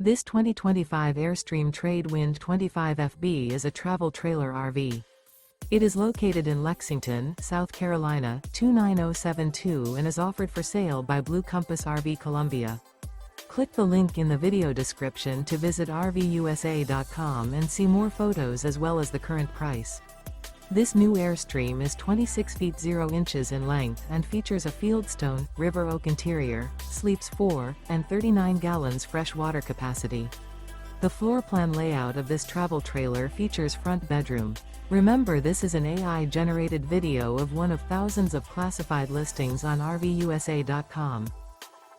This 2025 Airstream Trade Wind 25FB is a travel trailer RV. It is located in Lexington, South Carolina, 29072 and is offered for sale by Blue Compass RV Columbia. Click the link in the video description to visit RVUSA.com and see more photos as well as the current price. This new Airstream is 26 feet 0 inches in length and features a Fieldstone, river oak interior, sleeps 4, and 39 gallons fresh water capacity. The floor plan layout of this travel trailer features front bedroom. Remember, this is an AI-generated video of one of thousands of classified listings on RVUSA.com.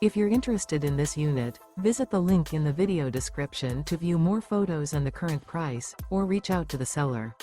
If you're interested in this unit, visit the link in the video description to view more photos and the current price, or reach out to the seller.